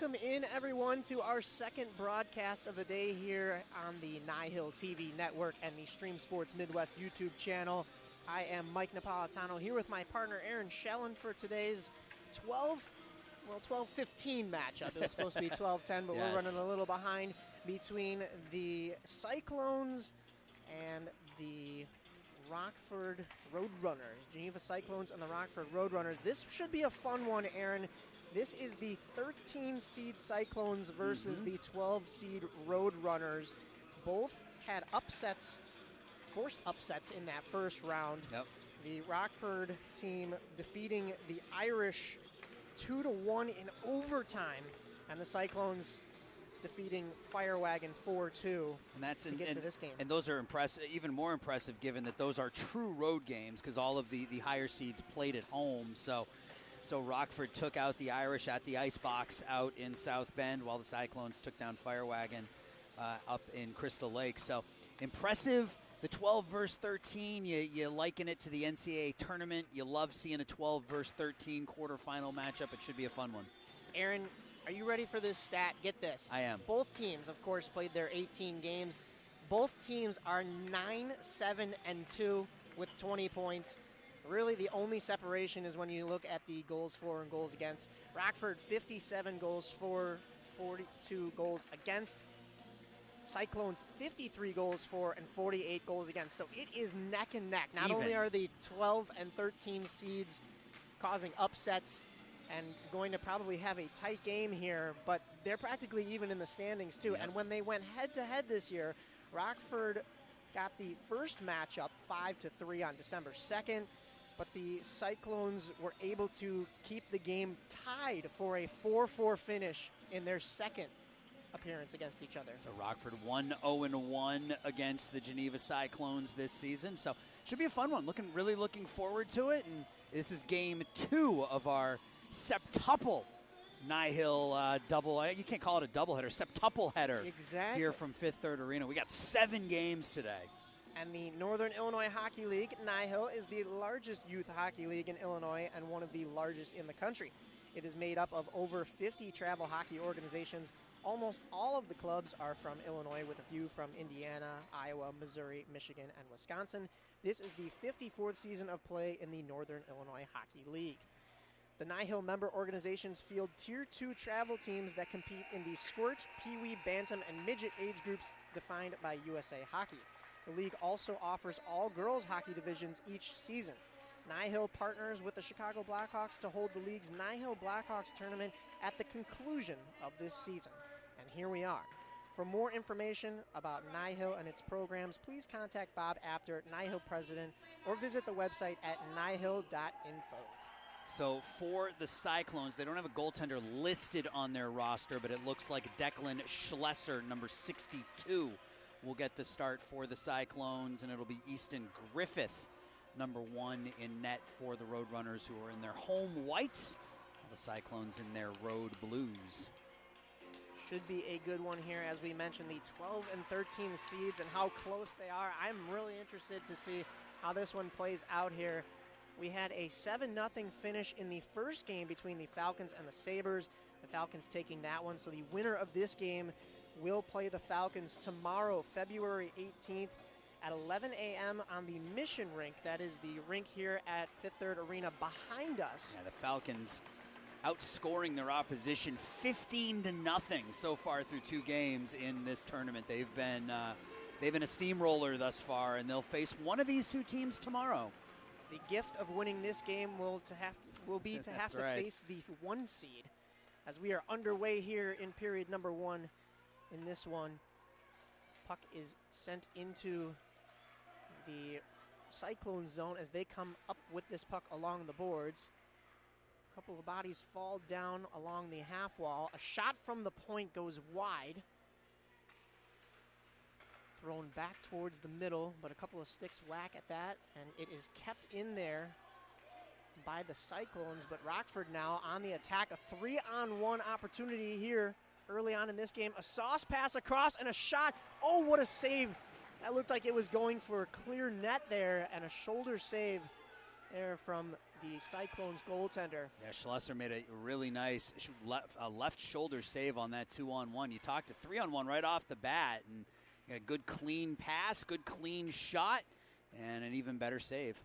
Welcome in, everyone, to our second broadcast of the day here on the NIHL TV network and the Stream Sports Midwest YouTube channel. I am Mike Napolitano here with my partner Aaron Schellen for today's 12-15 matchup. It was supposed to be 12-10, but We're running a little behind between the Cyclones and the Rockford Roadrunners. Geneva Cyclones and the Rockford Roadrunners. This should be a fun one, Aaron. This is the 13-seed Cyclones versus the 12-seed Roadrunners. Both had upsets, forced upsets in that first round. Yep. The Rockford team defeating the Irish 2-1 in overtime, and the Cyclones defeating Firewagon 4-2 to get to this game. And those are impressive, even more impressive given that those are true road games because all of the higher seeds played at home. So Rockford took out the Irish at the Icebox out in South Bend, while the Cyclones took down Firewagon up in Crystal Lake. So impressive. The 12 versus 13, you liken it to the NCAA tournament. You love seeing a 12 versus 13 quarterfinal matchup. It should be a fun one. Aaron, are you ready for this stat? Get this. I am. Both teams, of course, played their 18 games. Both teams are 9-7-2 with 20 points. Really, the only separation is when you look at the goals for and goals against. Rockford, 57 goals for, 42 goals against. Cyclones, 53 goals for and 48 goals against. So it is neck and neck. Not only are the 12 and 13 seeds causing upsets and going to probably have a tight game here, but they're practically even in the standings too. Yep. And when they went head-to-head this year, Rockford got the first matchup 5-3 on December 2nd. But the Cyclones were able to keep the game tied for a 4-4 finish in their second appearance against each other. So Rockford 1-0-1 against the Geneva Cyclones this season. So should be a fun one. Really looking forward to it. And this is game 2 of our septuple NIHL double. You can't call it a doubleheader, septuple header. Exactly. Here from Fifth Third Arena. We got 7 games today. And the Northern Illinois Hockey League, NIHL, is the largest youth hockey league in Illinois and one of the largest in the country. It is made up of over 50 travel hockey organizations. Almost all of the clubs are from Illinois, with a few from Indiana, Iowa, Missouri, Michigan, and Wisconsin. This is the 54th season of play in the Northern Illinois Hockey League. The NIHL member organizations field Tier 2 travel teams that compete in the Squirt, Peewee, Bantam, and Midget age groups defined by USA Hockey. The league also offers all girls hockey divisions each season. NIHL partners with the Chicago Blackhawks to hold the league's NIHL Blackhawks tournament at the conclusion of this season. And here we are. For more information about NIHL and its programs, please contact Bob Apter, NIHL president, or visit the website at nihil.info. So for the Cyclones, they don't have a goaltender listed on their roster, but it looks like Declan Schlesser, number 62, will get the start for the Cyclones, and it'll be Easton Griffith, number 1 in net for the Roadrunners, who are in their home whites, the Cyclones in their road blues. Should be a good one here. As we mentioned, the 12 and 13 seeds and how close they are. I'm really interested to see how this one plays out here. We had a 7-0 finish in the first game between the Falcons and the Sabres. The Falcons taking that one, so the winner of this game will play the Falcons tomorrow, February 18th at 11 a.m. on the Mission Rink. That is the rink here at Fifth Third Arena behind us. Yeah, the Falcons outscoring their opposition 15-0 so far through 2 games in this tournament. They've been a steamroller thus far, and they'll face one of these 2 teams tomorrow. The gift of winning this game will be to have to face the 1 seed, as we are underway here in period number 1. In this one, puck is sent into the Cyclone zone as they come up with this puck along the boards. A couple of bodies fall down along the half wall. A shot from the point goes wide. Thrown back towards the middle, but a couple of sticks whack at that, and it is kept in there by the Cyclones. But Rockford now on the attack. A 3-on-1 opportunity here early on in this game. A sauce pass across and a shot. Oh, what a save. That looked like it was going for a clear net there, and a shoulder save there from the Cyclones goaltender. Yeah, Schlesser made a really nice left shoulder save on that 2-on-1. You talked to 3-on-1 right off the bat, and a good clean pass, good clean shot, and an even better save.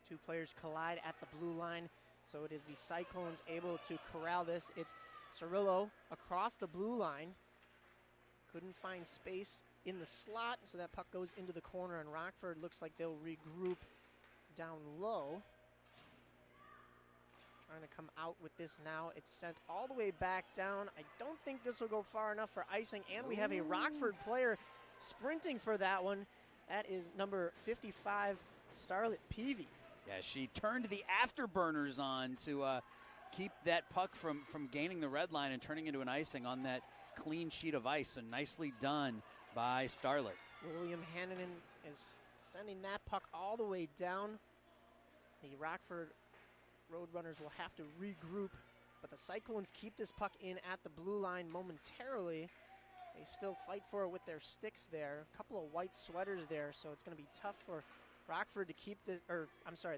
Two players collide at the blue line, so it is the Cyclones able to corral this. It's Cirillo across the blue line. Couldn't find space in the slot, so that puck goes into the corner, and Rockford looks like they'll regroup down low. Trying to come out with this now. It's sent all the way back down. I don't think this will go far enough for icing, and we have a Rockford player sprinting for that one. That is number 55, Starlet Peewee. Yeah, she turned the afterburners on to keep that puck from gaining the red line and turning into an icing on that clean sheet of ice. So nicely done by Starlet. William Hannanen is sending that puck all the way down. The Rockford Roadrunners will have to regroup, but the Cyclones keep this puck in at the blue line momentarily. They still fight for it with their sticks there. A couple of white sweaters there, so it's going to be tough for Rockford to keep the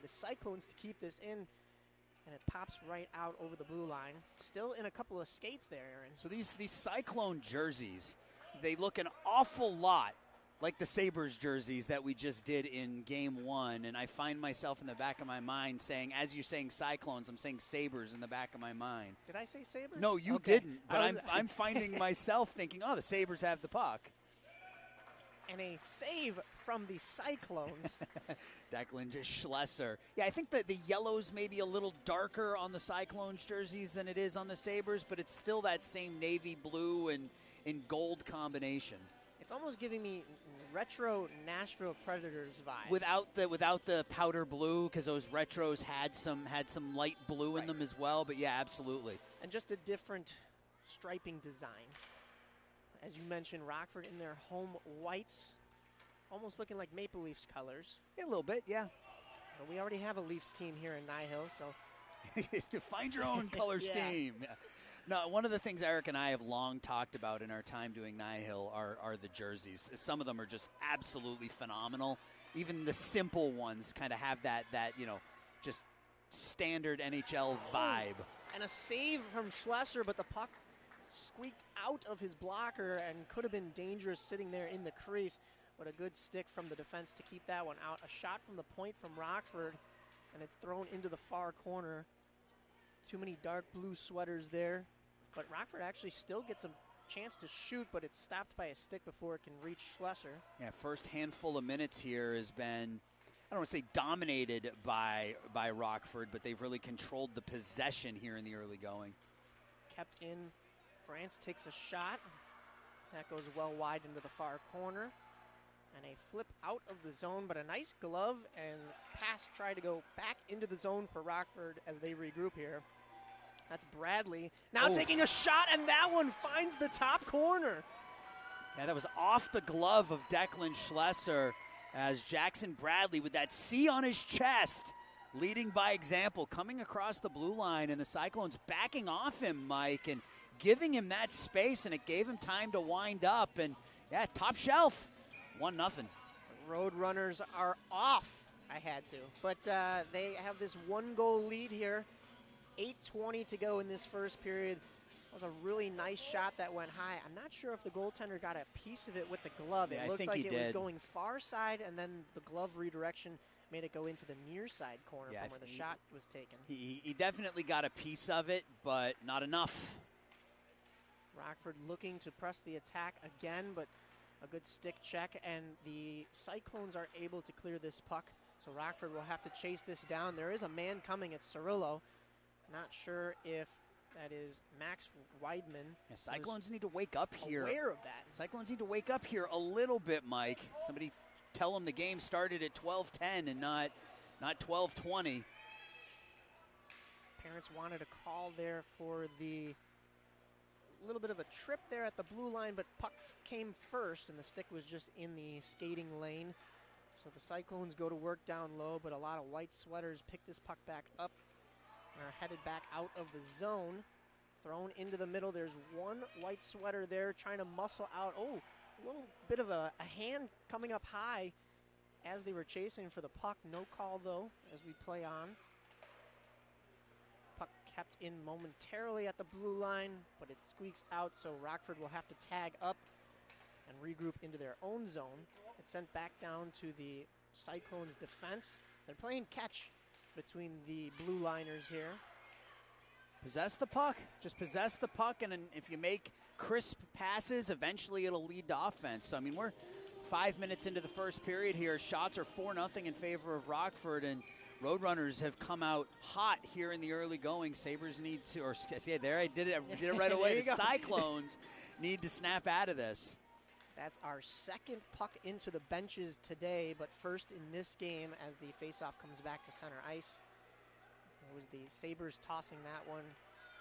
Cyclones to keep this in, and it pops right out over the blue line. Still in a couple of skates there, Aaron. So these Cyclone jerseys, they look an awful lot like the Sabres jerseys that we just did in game one, and I find myself in the back of my mind saying, as you're saying Cyclones, I'm saying Sabres in the back of my mind. Did I say Sabres? No, you didn't, but I'm finding myself thinking, oh, the Sabres have the puck. And a save from the Cyclones. Declan Schlesser. Yeah, I think that the yellow's maybe a little darker on the Cyclones jerseys than it is on the Sabres, but it's still that same navy blue and gold combination. It's almost giving me retro Nashville Predators vibes. Without the powder blue, because those retros had some light blue in them as well. But yeah, absolutely. And just a different striping design. As you mentioned, Rockford in their home whites, almost looking like Maple Leafs colors. Yeah, a little bit, yeah. But we already have a Leafs team here in NIHL, so find your own color scheme. Yeah. No, one of the things Eric and I have long talked about in our time doing NIHL are the jerseys. Some of them are just absolutely phenomenal. Even the simple ones kind of have that just standard NHL vibe. And a save from Schlesser, but the puck squeaked out of his blocker and could have been dangerous sitting there in the crease. But a good stick from the defense to keep that one out. A shot from the point from Rockford, and it's thrown into the far corner. Too many dark blue sweaters there. But Rockford actually still gets a chance to shoot, but it's stopped by a stick before it can reach Schlesser. Yeah, first handful of minutes here has been, I don't want to say dominated by Rockford, but they've really controlled the possession here in the early going. Kept in. France takes a shot. That goes well wide into the far corner. And a flip out of the zone, but a nice glove and pass tried to go back into the zone for Rockford as they regroup here. That's Bradley. Now taking a shot, and that one finds the top corner. Yeah, that was off the glove of Declan Schlesser as Jackson Bradley with that C on his chest, leading by example, coming across the blue line, and the Cyclones backing off him, Mike, and giving him that space, and it gave him time to wind up. And, yeah, top shelf, 1-0. Roadrunners are off. I had to. But they have this one-goal lead here. 8:20 to go in this first period. That was a really nice shot that went high. I'm not sure if the goaltender got a piece of it with the glove. Yeah, it looked like it was going far side, and then the glove redirection made it go into the near side corner from where the shot was taken. He definitely got a piece of it, but not enough. Rockford looking to press the attack again, but a good stick check, and the Cyclones are able to clear this puck. So Rockford will have to chase this down. There is a man coming at Cirillo. Not sure if that is Max Weidman. Yeah, Cyclones need to wake up here. Aware of that. Cyclones need to wake up here a little bit, Mike. Somebody tell them the game started at 12:10 and not 12:20. Parents wanted a call there for the little bit of a trip there at the blue line, but puck came first, and the stick was just in the skating lane. So the Cyclones go to work down low, but a lot of white sweaters pick this puck back up and are headed back out of the zone. Thrown into the middle. There's one white sweater there trying to muscle out. Oh, a little bit of a hand coming up high as they were chasing for the puck. No call, though, as we play on. kept in momentarily at the blue line, but it squeaks out, so Rockford will have to tag up and regroup into their own zone. It's sent back down to the Cyclones defense. They're playing catch between the blue liners here. Possess the puck. Just possess the puck, and if you make crisp passes, eventually it'll lead to offense. So, I mean, we're 5 minutes into the first period here. Shots are 4-0 in favor of Rockford, and Roadrunners have come out hot here in the early going. Sabres need to, or see, there I did it right away. The Cyclones need to snap out of this. That's our second puck into the benches today, but first in this game as the faceoff comes back to center ice. It was the Sabres tossing that one.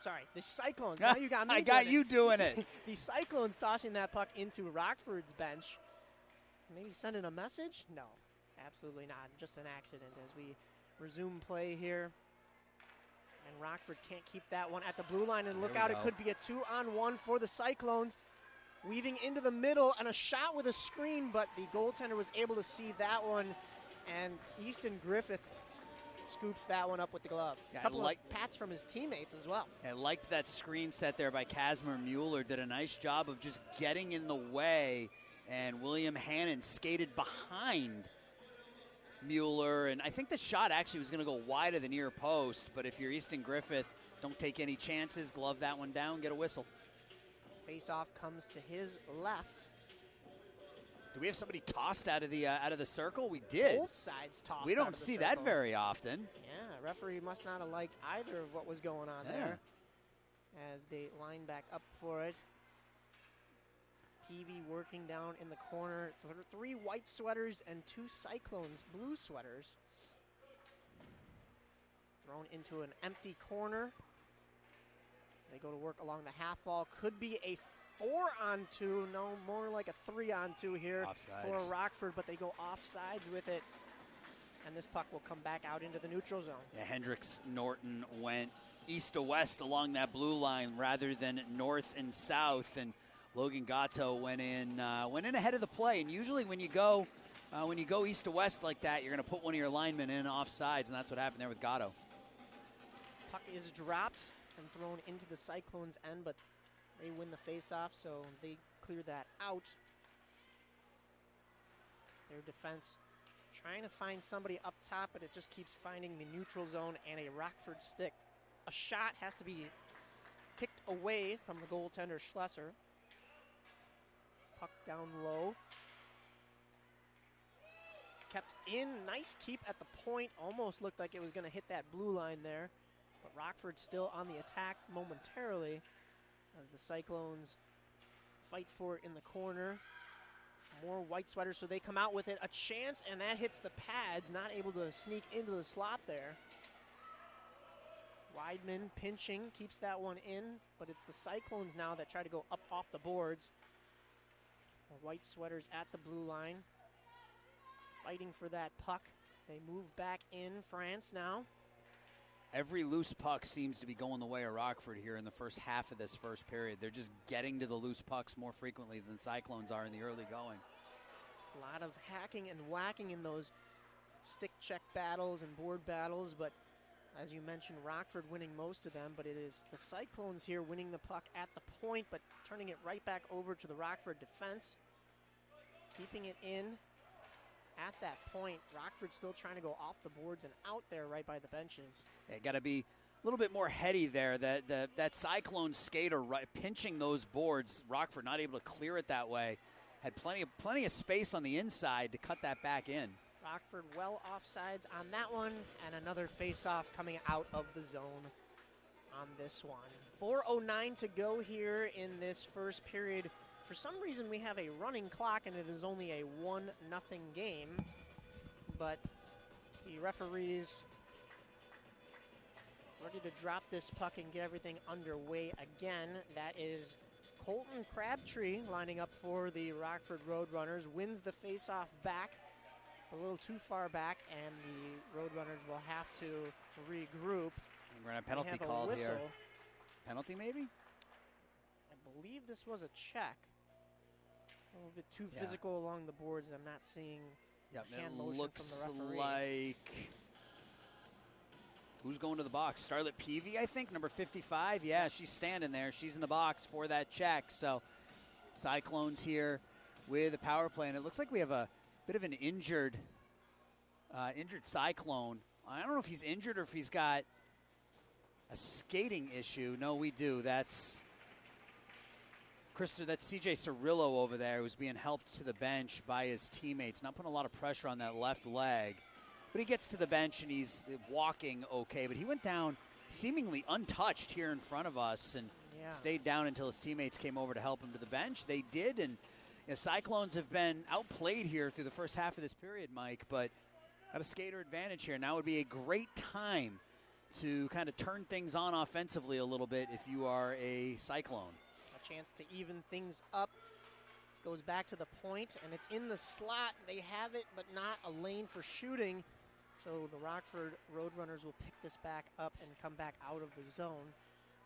Sorry, the Cyclones. Now you got me. I got you doing it. The Cyclones tossing that puck into Rockford's bench. Maybe sending a message? No, absolutely not. Just an accident as we resume play here. And Rockford can't keep that one at the blue line. And look out, it could be a 2-on-1 for the Cyclones. Weaving into the middle and a shot with a screen, but the goaltender was able to see that one. And Easton Griffith scoops that one up with the glove. Yeah, a couple of pats from his teammates as well. I liked that screen set there by Casimir Mueller. Did a nice job of just getting in the way, and William Hannon skated behind Mueller. And I think the shot actually was going to go wide of the near post, but if you're Easton Griffith, don't take any chances. Glove that one down, get a whistle. Face-off comes to his left. Do we have somebody tossed out of the circle? We did. Both sides tossed. We don't see that very often. Yeah, referee must not have liked either of what was going on there. As they line back up for it. Peewee working down in the corner. 3 white sweaters and 2 Cyclones blue sweaters. Thrown into an empty corner. They go to work along the half wall. Could be a 4-on-2. No, more like a 3-on-2 here Offsides for Rockford, but they go offsides with it. And this puck will come back out into the neutral zone. Yeah, Hendricks Norton went east to west along that blue line rather than north and south. And Logan Gatto went in ahead of the play. And usually when you go east to west like that, you're going to put one of your linemen in offsides, and that's what happened there with Gatto. Puck is dropped and thrown into the Cyclones' end, but they win the face-off, so they clear that out. Their defense trying to find somebody up top, but it just keeps finding the neutral zone and a Rockford stick. A shot has to be kicked away from the goaltender, Schlesser. Puck down low. Kept in, nice keep at the point. Almost looked like it was going to hit that blue line there. But Rockford still on the attack momentarily as the Cyclones fight for it in the corner. More white sweaters, so they come out with it. A chance, and that hits the pads. Not able to sneak into the slot there. Weidman pinching, keeps that one in, but it's the Cyclones now that try to go up off the boards. The white sweaters at the blue line, fighting for that puck. They move back in France now. Every loose puck seems to be going the way of Rockford here in the first half of this first period. They're just getting to the loose pucks more frequently than Cyclones are in the early going. A lot of hacking and whacking in those stick check battles and board battles, but as you mentioned, Rockford winning most of them, but it is the Cyclones here winning the puck at the point, but turning it right back over to the Rockford defense. Keeping it in at that point. Rockford still trying to go off the boards and out there right by the benches. Yeah, got to be a little bit more heady there. That Cyclone skater pinching those boards. Rockford not able to clear it that way. Had plenty of space on the inside to cut that back in. Rockford well offsides on that one, and another face-off coming out of the zone on this one. 4:09 to go here in this first period. For some reason, we have a running clock, and it is only a 1-0 game. But the referees ready to drop this puck and get everything underway again. That is Colton Crabtree lining up for the Rockford Roadrunners. Wins the face-off back, a little too far back, and the Roadrunners will have to regroup. And we're going to have a penalty called here. Penalty, maybe? I believe this was a check. A little bit too physical along the boards. I'm not seeing hand motion looks from the referee. like Who's going to the box? Starlet Peewee, I think, number 55. Yeah, she's standing there. She's in the box for that check. So Cyclones here with a power play, and it looks like we have a bit of an injured Cyclone. I don't know if he's injured or if he's got a skating issue. No, we do. That's CJ Cirillo over there, who's being helped to the bench by his teammates. Not putting a lot of pressure on that left leg. But he gets to the bench and he's walking okay. But he went down seemingly untouched here in front of us and stayed down until his teammates came over to help him to the bench. They did, and Cyclones have been outplayed here through the first half of this period, Mike, but got a skater advantage here. Now would be a great time to kind of turn things on offensively a little bit if you are a Cyclone. A chance to even things up. This goes back to the point, and it's in the slot. They have it, but not a lane for shooting. So the Rockford Roadrunners will pick this back up and come back out of the zone.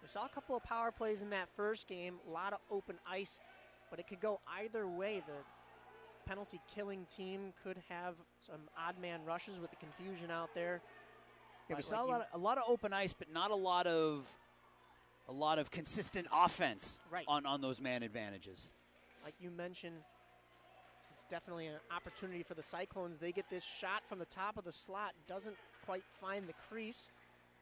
We saw a couple of power plays in that first game, a lot of open ice, but it could go either way. The penalty killing team could have some odd man rushes with the confusion out there. Yeah, we saw a lot of open ice, but not a lot of consistent offense on those man advantages. Like you mentioned, it's definitely an opportunity for the Cyclones. They get this shot from the top of the slot, doesn't quite find the crease.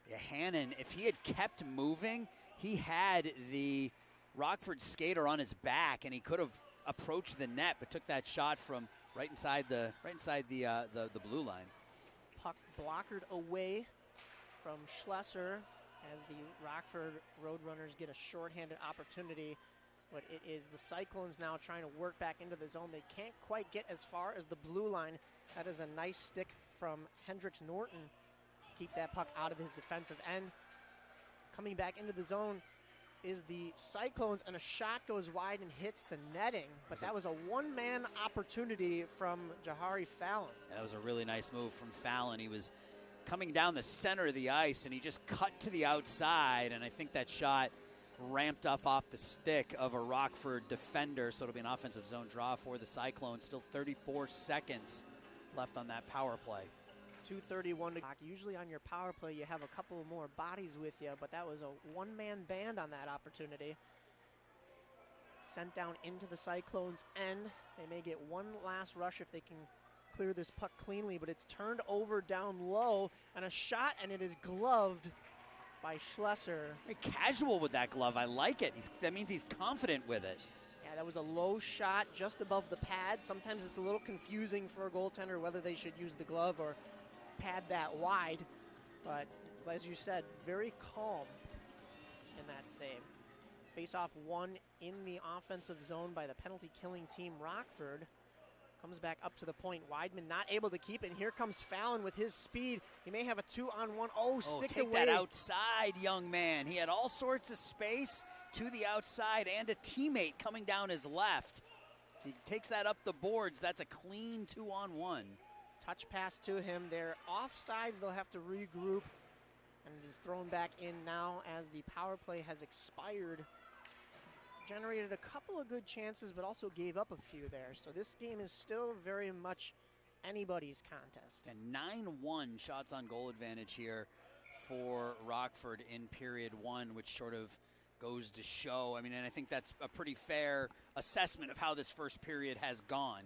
Yeah, Hannon, if he had kept moving, he had the Rockford skater on his back, and he could have approached the net, but took that shot from right inside the blue line. Puck blockered away from Schlesser as the Rockford Roadrunners get a shorthanded opportunity. But it is the Cyclones now trying to work back into the zone. They can't quite get as far as the blue line. That is a nice stick from Hendricks Norton. Keep that puck out of his defensive end. Coming back into the zone is the Cyclones, and a shot goes wide and hits the netting. But that was a one-man opportunity from Jahari Fallon. Yeah, that was a really nice move from Fallon. He was coming down the center of the ice, and he just cut to the outside, and I think that shot ramped up off the stick of a Rockford defender, so it'll be an offensive zone draw for the Cyclones. Still 34 seconds left on that power play. 2:31 to go. Usually on your power play you have a couple more bodies with you, but that was a one-man band on that opportunity. Sent down into the Cyclones' end. They may get one last rush if they can clear this puck cleanly, but it's turned over down low, and a shot, and it is gloved by Schlesser. Very casual with that glove. I like it. That means he's confident with it. Yeah, that was a low shot just above the pad. Sometimes it's a little confusing for a goaltender whether they should use the glove or pad that wide. But as you said, very calm in that save. Face-off one in the offensive zone by the penalty-killing team Rockford. Comes back up to the point. Weidman not able to keep it. And here comes Fallon with his speed. He may have a 2-on-1. Oh, sticked away. Take that outside, young man. He had all sorts of space to the outside and a teammate coming down his left. He takes that up the boards. That's a clean 2-on-1. Touch pass to him. They're offsides. They'll have to regroup. And it is thrown back in now as the power play has expired. Generated a couple of good chances, but also gave up a few there. So this game is still very much anybody's contest. And 9-1 shots on goal advantage here for Rockford in period one, which sort of goes to show. I mean, and I think that's a pretty fair assessment of how this first period has gone.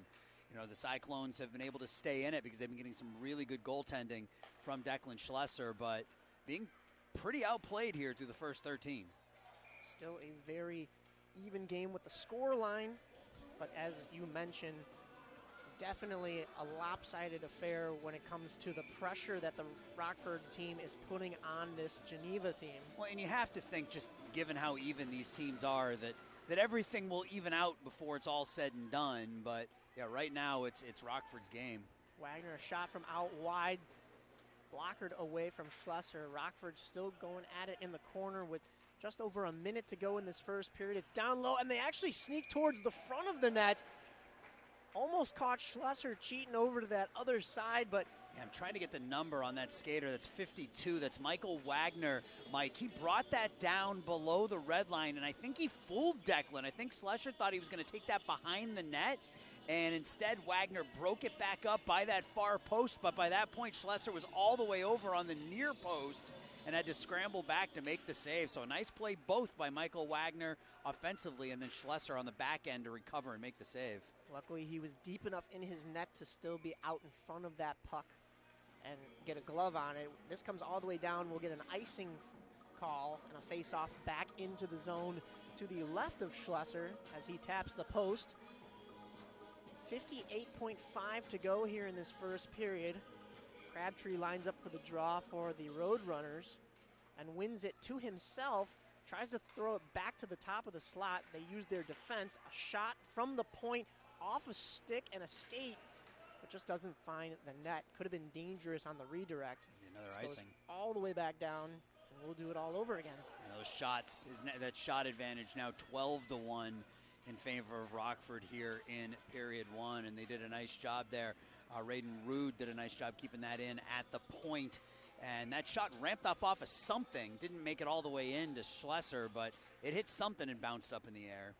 You know, the Cyclones have been able to stay in it because they've been getting some really good goaltending from Declan Schlesser, but being pretty outplayed here through the first 13. Still a very even game with the score line, but as you mentioned, definitely a lopsided affair when it comes to the pressure that the Rockford team is putting on this Geneva team. Well, and you have to think, just given how even these teams are, that everything will even out before it's all said and done. But yeah, right now it's Rockford's game. Wagner, a shot from out wide, blockered away from Schlesser. Rockford still going at it in the corner with just over a minute to go in this first period. It's down low, and they actually sneak towards the front of the net. Almost caught Schlesser cheating over to that other side, but yeah, I'm trying to get the number on that skater. That's 52. That's Michael Wagner, Mike. He brought that down below the red line, and I think he fooled Declan. I think Schlesser thought he was going to take that behind the net, and instead Wagner broke it back up by that far post, but by that point Schlesser was all the way over on the near post and had to scramble back to make the save. So a nice play both by Michael Wagner offensively, and then Schlesser on the back end to recover and make the save. Luckily, he was deep enough in his net to still be out in front of that puck and get a glove on it. This comes all the way down. We'll get an icing call and a face-off back into the zone to the left of Schlesser as he taps the post. 58.5 to go here in this first period. Crabtree lines up for the draw for the Roadrunners and wins it to himself. Tries to throw it back to the top of the slot. They use their defense. A shot from the point off a stick and a skate, but just doesn't find the net. Could have been dangerous on the redirect. Another This icing. goes all the way back down, and we'll do it all over again. And those shots, that shot advantage now 12-1 in favor of Rockford here in period one, and they did a nice job there. Raiden Rude did a nice job keeping that in at the point, and that shot ramped up off of something. Didn't make it all the way into Schlesser, but it hit something and bounced up in the air.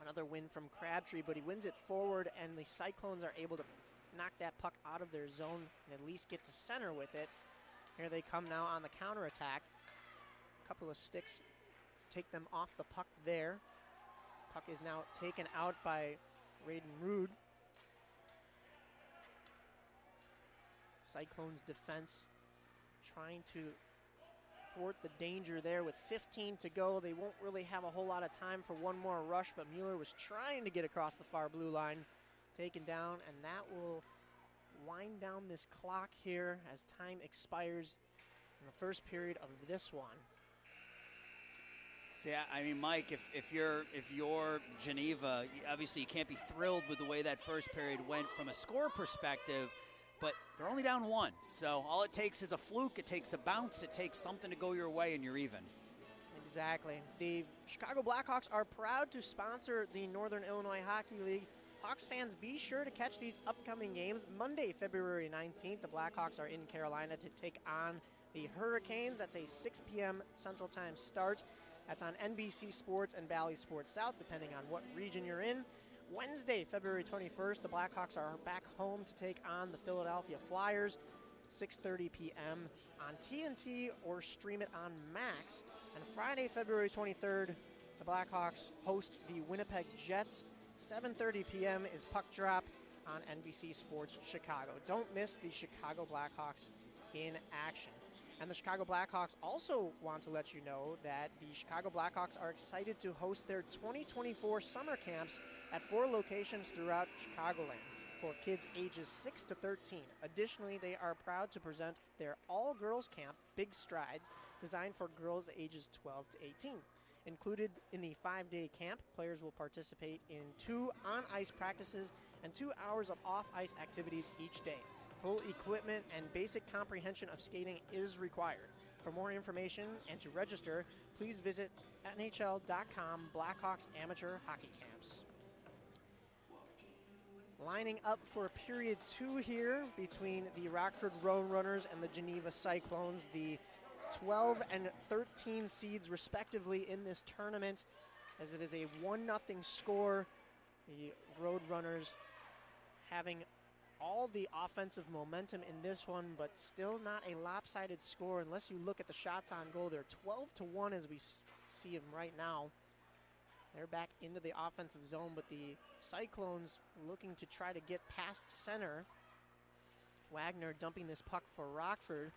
Another win from Crabtree, but he wins it forward, and the Cyclones are able to knock that puck out of their zone and at least get to center with it. Here they come now on the counterattack. A couple of sticks take them off the puck there. Puck is now taken out by Raiden Rude. Cyclones defense trying to thwart the danger there with 15 to go. They won't really have a whole lot of time for one more rush, but Mueller was trying to get across the far blue line. Taken down, and that will wind down this clock here as time expires in the first period of this one. So yeah, I mean, Mike, if you're Geneva, obviously you can't be thrilled with the way that first period went from a score perspective, but they're only down one. So all it takes is a fluke, it takes a bounce, it takes something to go your way, and you're even. Exactly. The Chicago Blackhawks are proud to sponsor the Northern Illinois Hockey League. Hawks fans, be sure to catch these upcoming games. Monday, February 19th, the Blackhawks are in Carolina to take on the Hurricanes. That's a 6 p.m. Central Time start. That's on NBC Sports and Valley Sports South, depending on what region you're in. Wednesday, February 21st, the Blackhawks are back home to take on the Philadelphia Flyers, 6:30 p.m. on TNT or stream it on Max. And Friday, February 23rd, the Blackhawks host the Winnipeg Jets. 7:30 p.m. is puck drop on NBC Sports Chicago. Don't miss the Chicago Blackhawks in action. And the Chicago Blackhawks also want to let you know that the Chicago Blackhawks are excited to host their 2024 summer camps at 4 locations throughout Chicagoland for kids ages 6 to 13. Additionally, they are proud to present their all-girls camp, Big Strides, designed for girls ages 12 to 18. Included in the 5-day camp, players will participate in 2 on-ice practices and 2 hours of off-ice activities each day. Full equipment and basic comprehension of skating is required. For more information and to register, please visit NHL.com Blackhawks Amateur Hockey Camps. Lining up for period 2 here between the Rockford Roadrunners and the Geneva Cyclones, the 12 and 13 seeds respectively in this tournament, as it is a 1-0 score. The Roadrunners having all the offensive momentum in this one, but still not a lopsided score unless you look at the shots on goal. They're 12-1 as we see them right now. They're back into the offensive zone, but the Cyclones looking to try to get past center. Wagner dumping this puck for Rockford.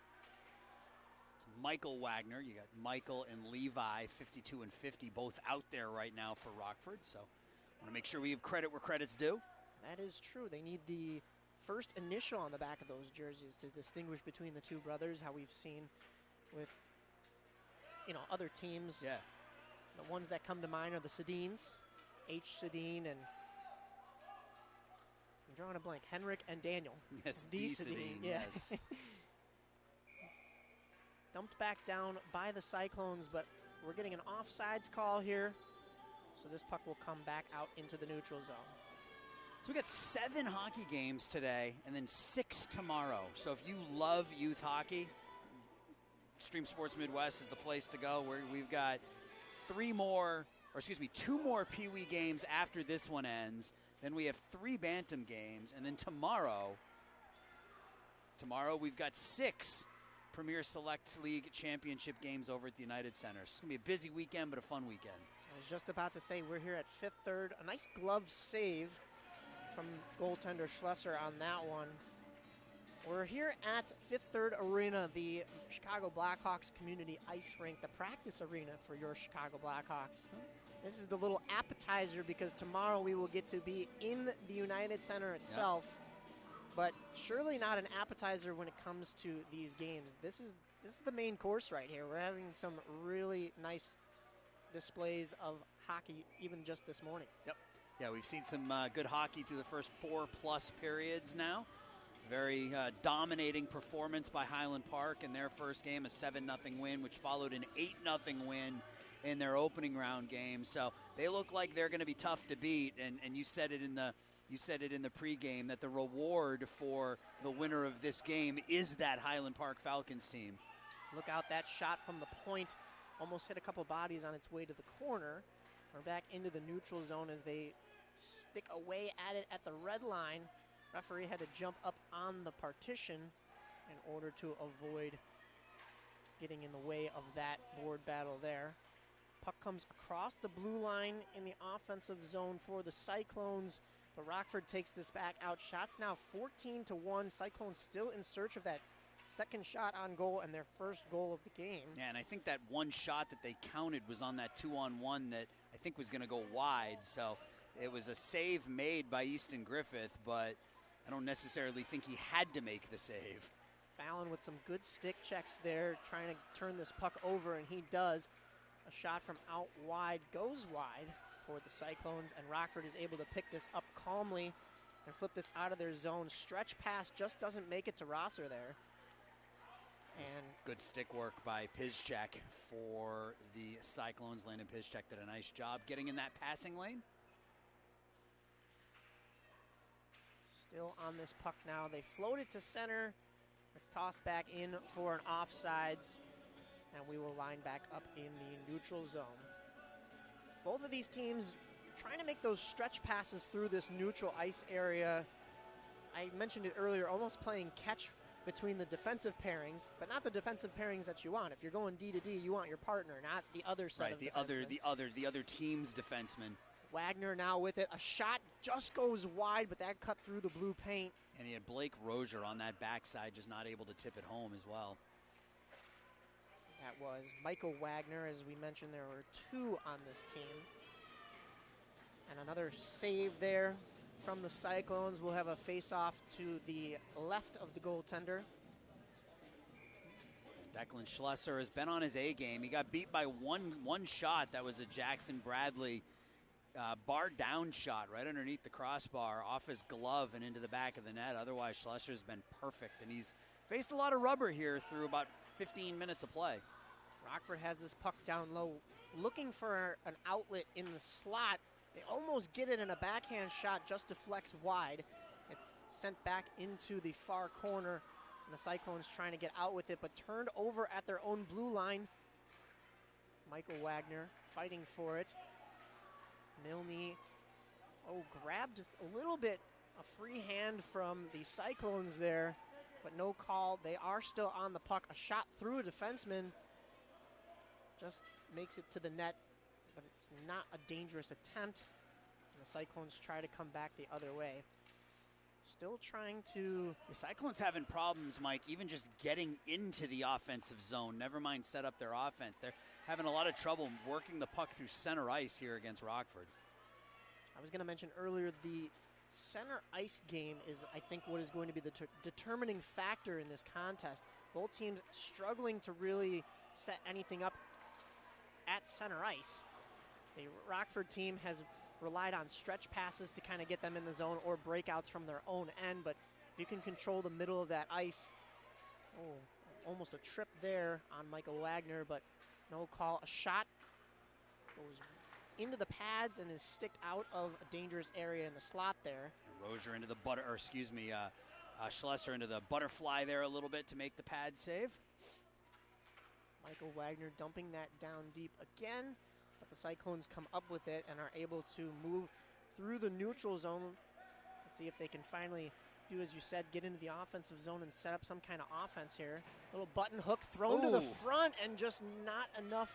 It's Michael Wagner. You got Michael and Levi, 52 and 50, both out there right now for Rockford. So want to make sure we give credit where credit's due. That is true. They need the first initial on the back of those jerseys to distinguish between the two brothers, how we've seen with, other teams. Yeah. The ones that come to mind are the Sedins, H. Sedin, and I'm drawing a blank, Henrik and Daniel. Yes, D. Sedin, yes. Dumped back down by the Cyclones, but we're getting an offsides call here, so this puck will come back out into the neutral zone. So we got 7 hockey games today and then 6 tomorrow. So if you love youth hockey, Extreme Sports Midwest is the place to go, where we've got 2 more Peewee games after this one ends. Then we have 3 Bantam games, and then tomorrow we've got 6 Premier Select League Championship games over at the United Center. It's going to be a busy weekend, but a fun weekend. I was just about to say, we're here at Fifth Third. A nice glove save from goaltender Schlesser on that one. We're here at Fifth Third Arena, the Chicago Blackhawks community ice rink, the practice arena for your Chicago Blackhawks. This is the little appetizer because tomorrow we will get to be in the United Center itself, but surely not an appetizer when it comes to these games. This is the main course right here. We're having some really nice displays of hockey even just this morning. Yep. Yeah, we've seen some good hockey through the first 4+ periods now. Very dominating performance by Highland Park in their first game, a 7-0 win, which followed an 8-0 win in their opening round game. So they look like they're going to be tough to beat. And you said it in the pregame that the reward for the winner of this game is that Highland Park Falcons team. Look out, that shot from the point almost hit a couple bodies on its way to the corner. We're back into the neutral zone as they stick away at it at the red line. Referee had to jump up on the partition in order to avoid getting in the way of that board battle there. Puck comes across the blue line in the offensive zone for the Cyclones, but Rockford takes this back out. Shots now 14-1. Cyclones still in search of that second shot on goal and their first goal of the game. Yeah, and I think that one shot that they counted was on that 2-on-1 that I think was going to go wide. So it was a save made by Easton Griffith, but I don't necessarily think he had to make the save. Fallon with some good stick checks there, trying to turn this puck over, and he does. A shot from out wide goes wide for the Cyclones, and Rockford is able to pick this up calmly and flip this out of their zone. Stretch pass just doesn't make it to Rosser there. And good stick work by Pizchek for the Cyclones. Landon Pizchek did a nice job getting in that passing lane. Still on this puck now. They float it to center. It's tossed back in for an offsides, and we will line back up in the neutral zone. Both of these teams trying to make those stretch passes through this neutral ice area. I mentioned it earlier, almost playing catch between the defensive pairings, but not the defensive pairings that you want. If you're going D to D, you want your partner, not the other side of the other team's defenseman. Wagner now with it. A shot just goes wide, but that cut through the blue paint. And he had Blake Rozier on that backside, just not able to tip it home as well. That was Michael Wagner. As we mentioned, there were 2 on this team. And another save there from the Cyclones. We'll have a face-off to the left of the goaltender. Declan Schlesser has been on his A game. He got beat by one shot. That was a Jackson Bradley bar down shot right underneath the crossbar, off his glove and into the back of the net. Otherwise, Schlesser's been perfect, and he's faced a lot of rubber here through about 15 minutes of play. Rockford has this puck down low, looking for an outlet in the slot. They almost get it in a backhand shot, just deflects wide. It's sent back into the far corner, and the Cyclones trying to get out with it, but turned over at their own blue line. Michael Wagner fighting for it. Milne, grabbed a little bit, a free hand from the Cyclones there, but no call. They are still on the puck. A shot through a defenseman just makes it to the net, but it's not a dangerous attempt. And the Cyclones try to come back the other way. Still trying to... The Cyclones having problems, Mike, even just getting into the offensive zone. Never mind set up their offense. They're having a lot of trouble working the puck through center ice here against Rockford. I was going to mention earlier, the center ice game is, I think, what is going to be the determining factor in this contest. Both teams struggling to really set anything up at center ice. The Rockford team has relied on stretch passes to kind of get them in the zone or breakouts from their own end, but if you can control the middle of that ice, almost a trip there on Michael Wagner, but no call. A shot goes into the pads and is sticked out of a dangerous area in the slot there. Rozier into the Schlesser into the butterfly there a little bit to make the pad save. Michael Wagner dumping that down deep again, but the Cyclones come up with it and are able to move through the neutral zone. Let's see if they can finally do, as you said, get into the offensive zone and set up some kind of offense here. Little button hook thrown to the front, and just not enough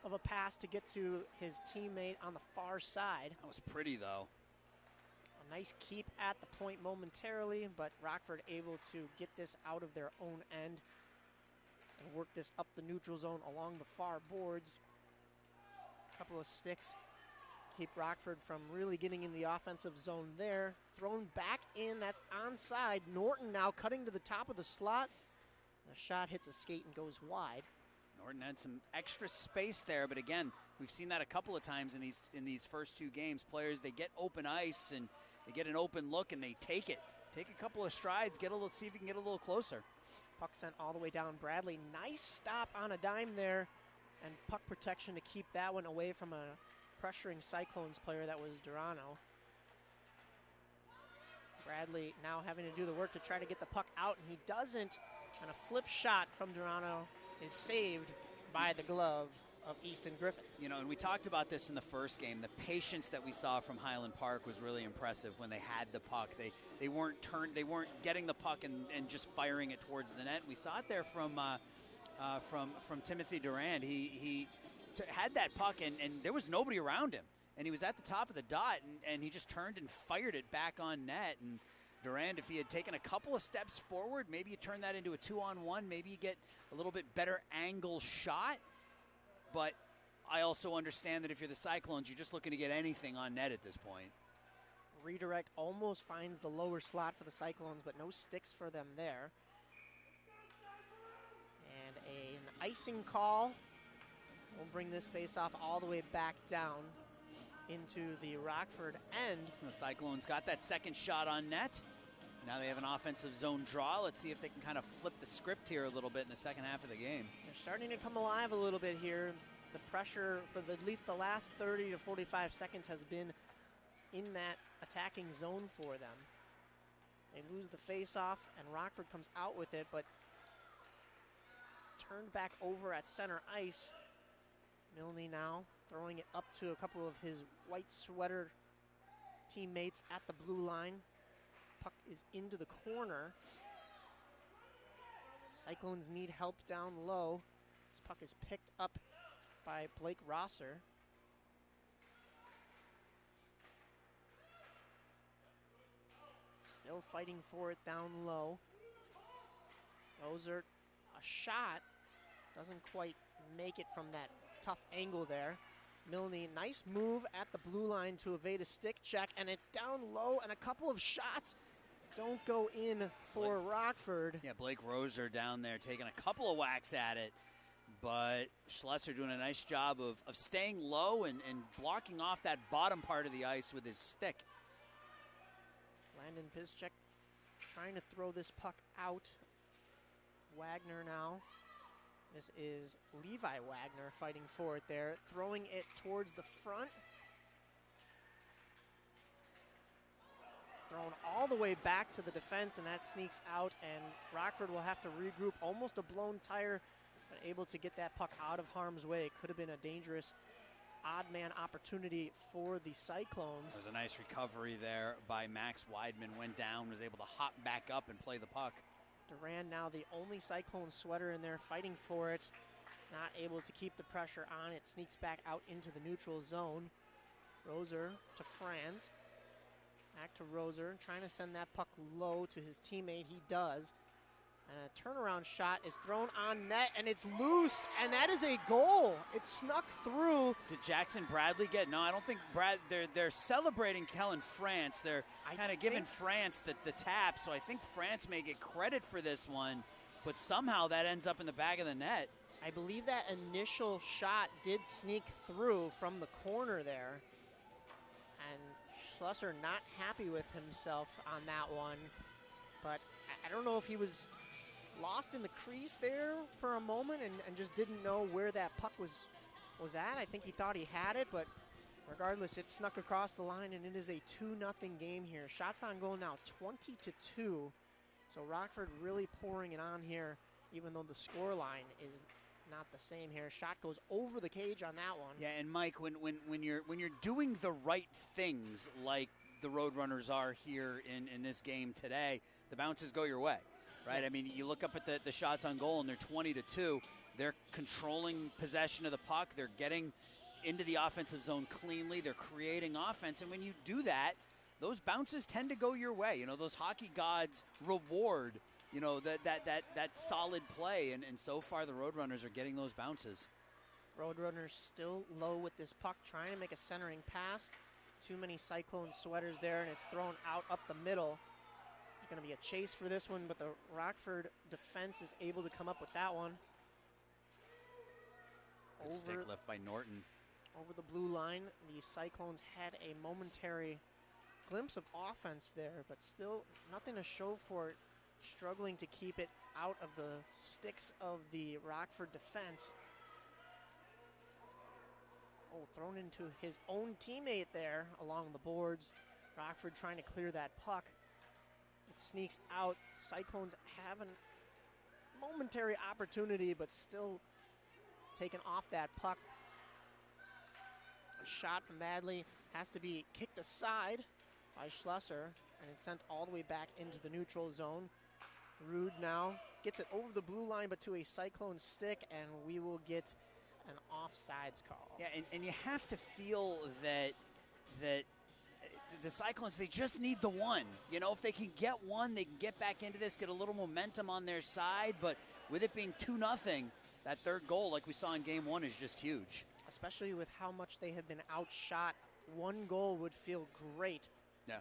of a pass to get to his teammate on the far side. That was pretty, though. A nice keep at the point momentarily, but Rockford able to get this out of their own end and work this up the neutral zone along the far boards. A couple of sticks keep Rockford from really getting in the offensive zone there. Thrown back in, that's onside. Norton now cutting to the top of the slot. The shot hits a skate and goes wide. Norton had some extra space there, but again, we've seen that a couple of times in these first two games. Players, they get open ice and they get an open look and they take it. Take a couple of strides, see if you can get a little closer. Puck sent all the way down. Bradley, nice stop on a dime there, and puck protection to keep that one away from a pressuring Cyclones player that was Durano. Bradley now having to do the work to try to get the puck out, and he doesn't. And a flip shot from Durano is saved by the glove of Easton Griffith. You know, and we talked about this in the first game. The patience that we saw from Highland Park was really impressive when they had the puck. They weren't getting the puck and just firing it towards the net. We saw it there from Timothy Durand. He had that puck and there was nobody around him. And he was at the top of the dot, and he just turned and fired it back on net. And Durand, if he had taken a couple of steps forward, maybe you turn that into a 2-on-1, maybe you get a little bit better angle shot. But I also understand that if you're the Cyclones, you're just looking to get anything on net at this point. Redirect almost finds the lower slot for the Cyclones, but no sticks for them there. And an icing call will bring this faceoff all the way back down into the Rockford end. The Cyclones got that second shot on net. Now they have an offensive zone draw. Let's see if they can kind of flip the script here a little bit in the second half of the game. They're starting to come alive a little bit here. The pressure for at least the last 30 to 45 seconds has been in that attacking zone for them. They lose the face-off, and Rockford comes out with it, but turned back over at center ice. Milne now throwing it up to a couple of his white sweater teammates at the blue line. Puck is into the corner. Cyclones need help down low. This puck is picked up by Blake Rosser. Still fighting for it down low. Roser, a shot. Doesn't quite make it from that tough angle there. Milne, nice move at the blue line to evade a stick check, and it's down low, and a couple of shots don't go in for Rockford. Yeah, Blake Roser down there taking a couple of whacks at it, but Schlesser doing a nice job of staying low and blocking off that bottom part of the ice with his stick. Landon Piszczek trying to throw this puck out. Wagner now. This is Levi Wagner fighting for it there, throwing it towards the front. Thrown all the way back to the defense, and that sneaks out, and Rockford will have to regroup. Almost a blown tire, but able to get that puck out of harm's way. It could have been a dangerous odd man opportunity for the Cyclones. It was a nice recovery there by Max Weidman. Went down, was able to hop back up and play the puck. Durand now the only Cyclone sweater in there fighting for it. Not able to keep the pressure on. It sneaks back out into the neutral zone. Roser to Franz. Back to Roser, trying to send that puck low to his teammate. He does. And a turnaround shot is thrown on net, and it's loose, and that is a goal. It snuck through. Did Jackson Bradley get? No, I don't think they're celebrating Kellen France. They're kind of giving France the tap, so I think France may get credit for this one, but somehow that ends up in the back of the net. I believe that initial shot did sneak through from the corner there, and Schlesser not happy with himself on that one, but I don't know if he was lost in the crease there for a moment and just didn't know where that puck was at. I think he thought he had it, but regardless, it snuck across the line, and it is a 2-0 game here. Shots on goal now, 20-2. So Rockford really pouring it on here, even though the score line is not the same here. Shot goes over the cage on that one. Yeah, and Mike, when you're doing the right things like the Roadrunners are here in this game today, the bounces go your way, right? I mean, you look up at the shots on goal, and they're 20-2. They're controlling possession of the puck. They're getting into the offensive zone cleanly. They're creating offense, and when you do that, those bounces tend to go your way. You know, those hockey gods reward, you know, that solid play, and so far the Roadrunners are getting those bounces. Roadrunners still low with this puck, trying to make a centering pass. Too many Cyclone sweaters there, and it's thrown out up the middle. There's going to be a chase for this one, but the Rockford defense is able to come up with that one. Good stick lift by Norton. Over the blue line, the Cyclones had a momentary glimpse of offense there, but still nothing to show for it. Struggling to keep it out of the sticks of the Rockford defense. Oh, thrown into his own teammate there along the boards. Rockford trying to clear that puck. It sneaks out. Cyclones have a momentary opportunity, but still taken off that puck. A shot from Madley has to be kicked aside by Schlusser, and it's sent all the way back into the neutral zone. Rude now gets it over the blue line, but to a Cyclone stick, and we will get an offsides call. Yeah, and you have to feel that the Cyclones, they just need the one. You know, if they can get one, they can get back into this, get a little momentum on their side. But with it being 2-0, that third goal, like we saw in game one, is just huge. Especially with how much they have been outshot. One goal would feel great. Yeah.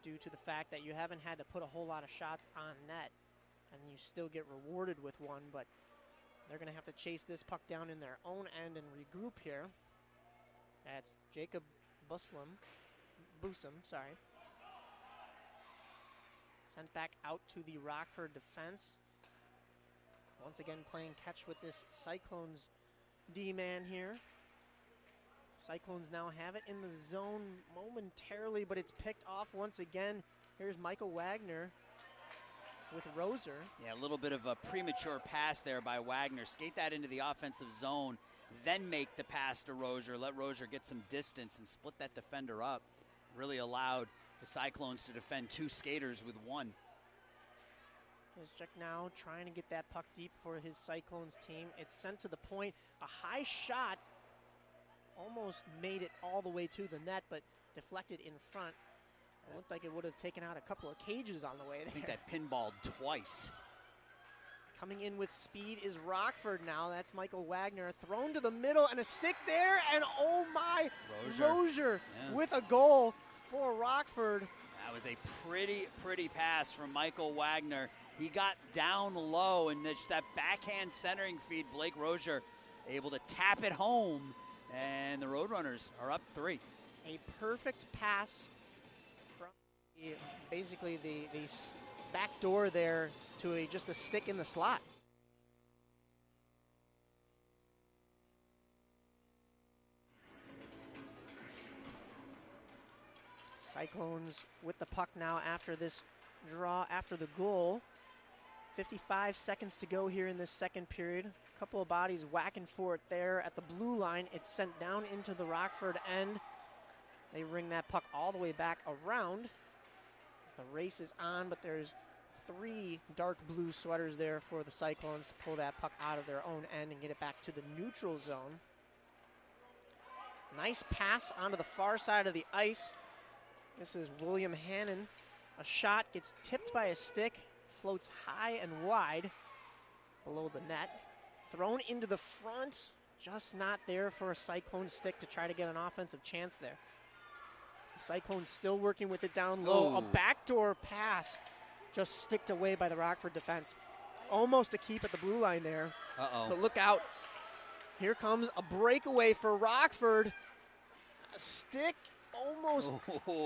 Due to the fact that you haven't had to put a whole lot of shots on net, and you still get rewarded with one, but they're going to have to chase this puck down in their own end and regroup here. That's Jacob Busum, sorry. Sent back out to the Rockford defense. Once again playing catch with this Cyclones D-man here. Cyclones now have it in the zone momentarily, but it's picked off once again. Here's Michael Wagner with Roser. Yeah, a little bit of a premature pass there by Wagner. Skate that into the offensive zone, then make the pass to Roser. Let Roser get some distance and split that defender up. Really allowed the Cyclones to defend two skaters with one. Here's Jack now trying to get that puck deep for his Cyclones team. It's sent to the point. A high shot almost made it all the way to the net, but deflected in front. It looked like it would have taken out a couple of cages on the way there. I think that pinballed twice. Coming in with speed is Rockford now. That's Michael Wagner. Thrown to the middle and a stick there, and oh my, Roser with a goal for Rockford. That was a pretty pass from Michael Wagner. He got down low, and that backhand centering feed, Blake Roser able to tap it home, and the Roadrunners are up 3. A perfect pass from basically the back door there to just a stick in the slot. Cyclones with the puck now after this draw, after the goal. 55 seconds to go here in this second period. A couple of bodies whacking for it there at the blue line. It's sent down into the Rockford end. They ring that puck all the way back around. The race is on, but there's 3 dark blue sweaters there for the Cyclones to pull that puck out of their own end and get it back to the neutral zone. Nice pass onto the far side of the ice. This is William Hannon. A shot gets tipped by a stick, floats high and wide below the net. Thrown into the front, just not there for a Cyclone stick to try to get an offensive chance there. The Cyclones still working with it down low. Ooh. A backdoor pass just sticked away by the Rockford defense. Almost a keep at the blue line there. Uh-oh. But look out. Here comes a breakaway for Rockford. A stick almost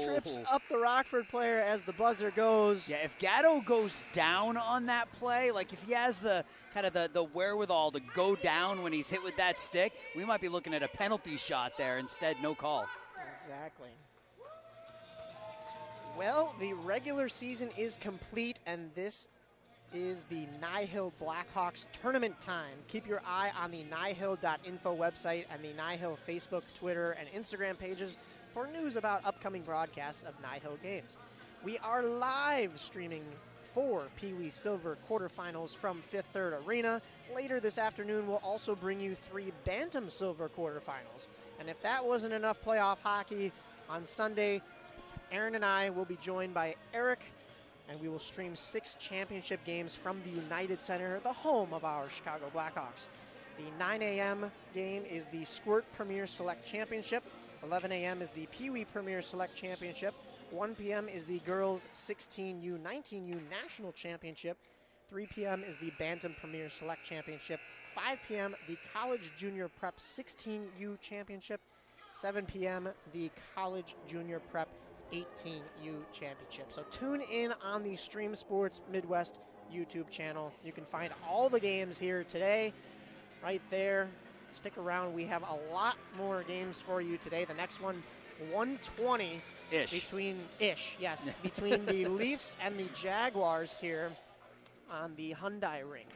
trips up the Rockford player as the buzzer goes. Yeah, if Gatto goes down on that play, like if he has the kind of the wherewithal to go down when he's hit with that stick, we might be looking at a penalty shot there. Instead, no call. Exactly. Well, the regular season is complete, and this is the NIHL Blackhawks tournament time. Keep your eye on the NIHL.info website and the NIHL Facebook, Twitter, and Instagram pages for news about upcoming broadcasts of NIHL games. We are live streaming 4 Peewee Silver quarterfinals from Fifth Third Arena. Later this afternoon, we'll also bring you 3 Bantam Silver quarterfinals. And if that wasn't enough playoff hockey, on Sunday, Aaron and I will be joined by Eric, and we will stream 6 championship games from the United Center, the home of our Chicago Blackhawks. The 9 a.m. game is the Squirt Premier Select Championship. 11 a.m. is the Peewee Premier Select Championship. 1 p.m. is the Girls 16U, 19U National Championship. 3 p.m. is the Bantam Premier Select Championship. 5 p.m. the College Junior Prep 16U Championship. 7 p.m. the College Junior Prep 18U Championship. So tune in on the Stream Sports Midwest YouTube channel. You can find all the games here today, right there. Stick around. We have a lot more games for you today. The next one, 120 between the Leafs and the Jaguars here on the Hyundai rink.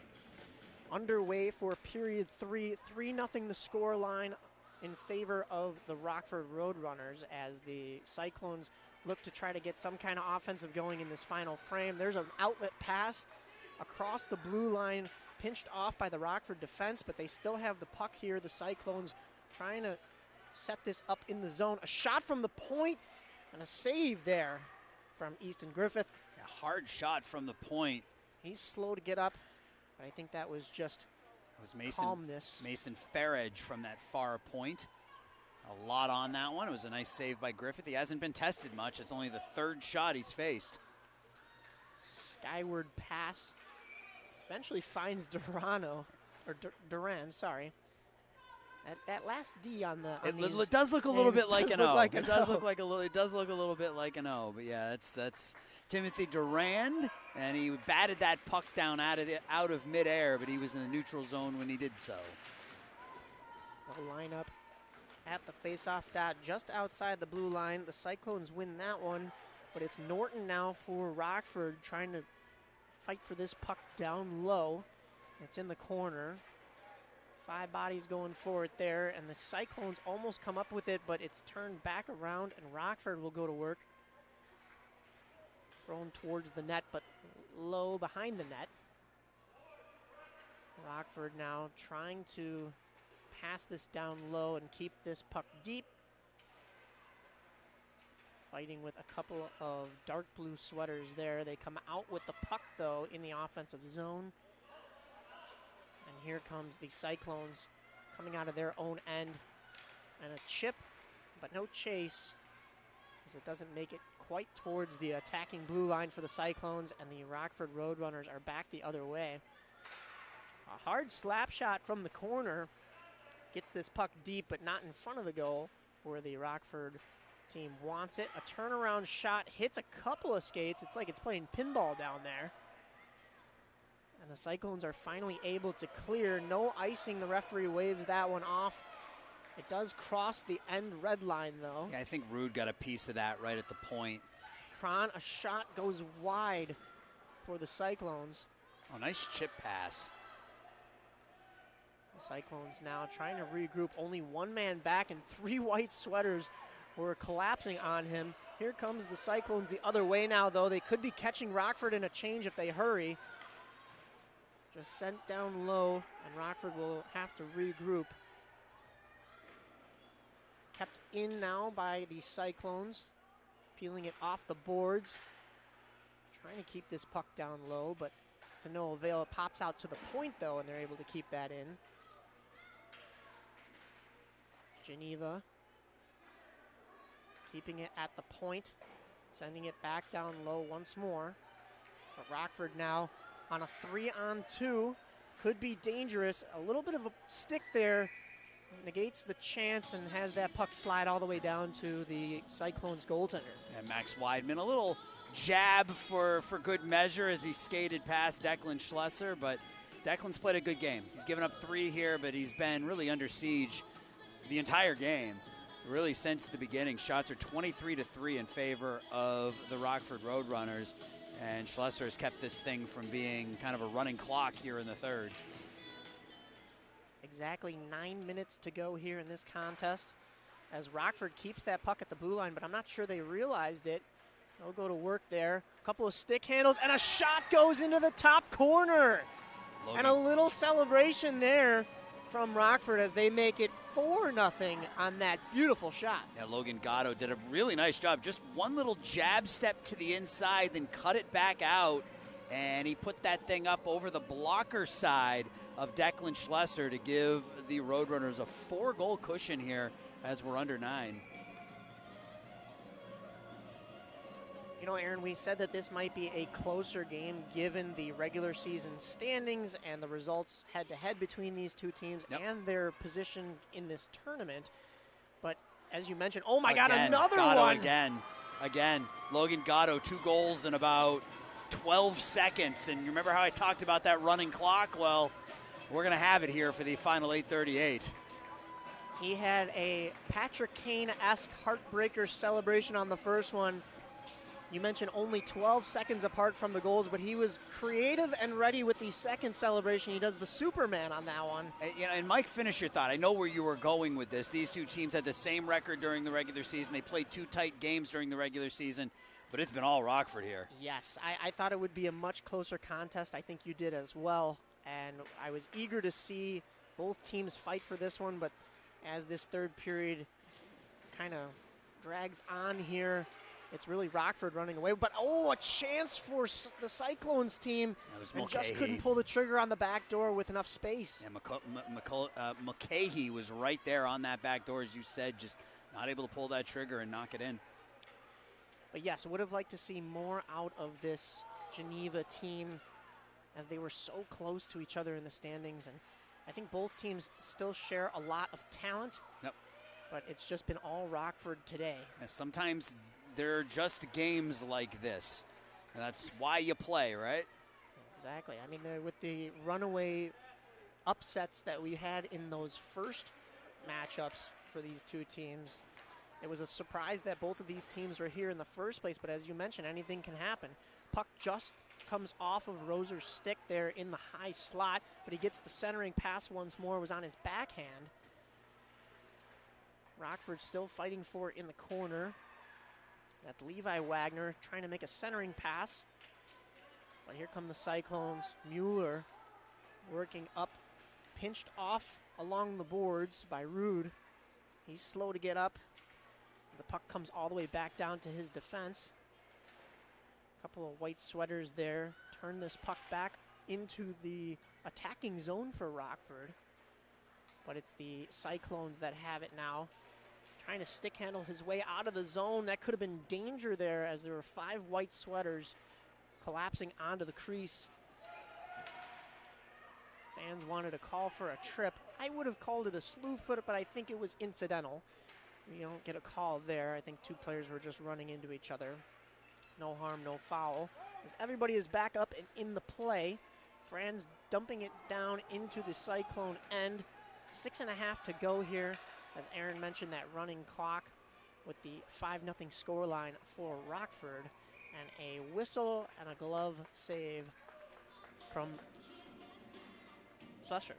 Underway for period 3, 3-0 the score line in favor of the Rockford Roadrunners as the Cyclones look to try to get some kind of offensive going in this final frame. There's an outlet pass across the blue line, pinched off by the Rockford defense, but they still have the puck here. The Cyclones trying to set this up in the zone. A shot from the point and a save there from Easton Griffith. A hard shot from the point. He's slow to get up, but I think that was just calmness. Mason Farage from that far point. A lot on that one. It was a nice save by Griffith. He hasn't been tested much. It's only the 3rd shot he's faced. Skyward pass. Eventually finds Duran, sorry. That last D on the it does look a little bit like an O. It does look a little bit like an O. But yeah, that's Timothy Durand, and he batted that puck down out of midair, but he was in the neutral zone when he did so. The lineup at the faceoff dot just outside the blue line. The Cyclones win that one, but it's Norton now for Rockford trying to fight for this puck down low. It's in the corner. 5 bodies going for it there, and the Cyclones almost come up with it, but it's turned back around, and Rockford will go to work. Thrown towards the net, but low behind the net. Rockford now trying to pass this down low and keep this puck deep. Fighting with a couple of dark blue sweaters there. They come out with the puck, though, in the offensive zone. And here comes the Cyclones coming out of their own end. And a chip, but no chase, as it doesn't make it quite towards the attacking blue line for the Cyclones, and the Rockford Roadrunners are back the other way. A hard slap shot from the corner gets this puck deep, but not in front of the goal where the Rockford team wants it. A turnaround shot hits a couple of skates. It's like it's playing pinball down there. And the Cyclones are finally able to clear. No icing. The referee waves that one off. It does cross the end red line, though. Yeah, I think Rude got a piece of that right at the point. Cron, a shot goes wide for the Cyclones. Oh, nice chip pass. The Cyclones now trying to regroup. Only 1 man back, and 3 white sweaters were collapsing on him. Here comes the Cyclones the other way now, though. They could be catching Rockford in a change if they hurry. Just sent down low, and Rockford will have to regroup. Kept in now by the Cyclones, peeling it off the boards. Trying to keep this puck down low, but to no avail. It pops out to the point, though, and they're able to keep that in. Geneva keeping it at the point, sending it back down low once more. But Rockford now on a 3-on-2, could be dangerous. A little bit of a stick there negates the chance and has that puck slide all the way down to the Cyclones goaltender. And Max Weidman, a little jab for good measure as he skated past Declan Schlesser, but Declan's played a good game. He's given up 3 here, but he's been really under siege the entire game. Really since the beginning. Shots are 23-3 in favor of the Rockford Roadrunners. And Schlesser has kept this thing from being kind of a running clock here in the third. Exactly 9 minutes to go here in this contest as Rockford keeps that puck at the blue line, but I'm not sure they realized it. They'll go to work there. A couple of stick handles, and a shot goes into the top corner. Logan. And a little celebration there from Rockford as they make it 4-0 on that beautiful shot. Yeah, Logan Gatto did a really nice job. Just one little jab step to the inside, then cut it back out, and he put that thing up over the blocker side of Declan Schlesser to give the Roadrunners a 4-goal cushion here as we're under 9. You know, Aaron, we said that this might be a closer game given the regular season standings and the results head-to-head between these two teams and their position in this tournament. But as you mentioned, oh my God, another Gatto one! Again, Logan Gatto, 2 goals in about 12 seconds. And you remember how I talked about that running clock? Well, we're going to have it here for the final 8:38. He had a Patrick Kane-esque heartbreaker celebration on the first one. You mentioned only 12 seconds apart from the goals, but he was creative and ready with the second celebration. He does the Superman on that one. And Mike, finish your thought. I know where you were going with this. These two teams had the same record during the regular season. They played 2 tight games during the regular season, but it's been all Rockford here. Yes, I thought it would be a much closer contest. I think you did as well. And I was eager to see both teams fight for this one, but as this third period kind of drags on here, it's really Rockford running away. But, a chance for the Cyclones team. That was and Mulcahy. Just couldn't pull the trigger on the back door with enough space. Yeah, Mulcahy was right there on that back door, as you said, just not able to pull that trigger and knock it in. But, yes, would have liked to see more out of this Geneva team as they were so close to each other in the standings. And I think both teams still share a lot of talent. Yep. But it's just been all Rockford today. And sometimes they're just games like this. And that's why you play, right? Exactly. I mean, with the runaway upsets that we had in those first matchups for these two teams, it was a surprise that both of these teams were here in the first place. But as you mentioned, anything can happen. Puck just comes off of Roser's stick there in the high slot, but he gets the centering pass once more, was on his backhand. Rockford still fighting for it in the corner. That's Levi Wagner trying to make a centering pass. But here come the Cyclones. Mueller working up, pinched off along the boards by Rude. He's slow to get up. The puck comes all the way back down to his defense. A couple of white sweaters there. Turn this puck back into the attacking zone for Rockford. But it's the Cyclones that have it now. Trying to stick handle his way out of the zone. That could have been danger there as there were 5 white sweaters collapsing onto the crease. Fans wanted a call for a trip. I would have called it a slew foot, but I think it was incidental. You don't get a call there. I think 2 players were just running into each other. No harm, no foul. As everybody is back up and in the play, Franz dumping it down into the Cyclone end. 6.5 to go here. As Aaron mentioned, that running clock with the 5-0 scoreline for Rockford. And a whistle and a glove save from Schlesser.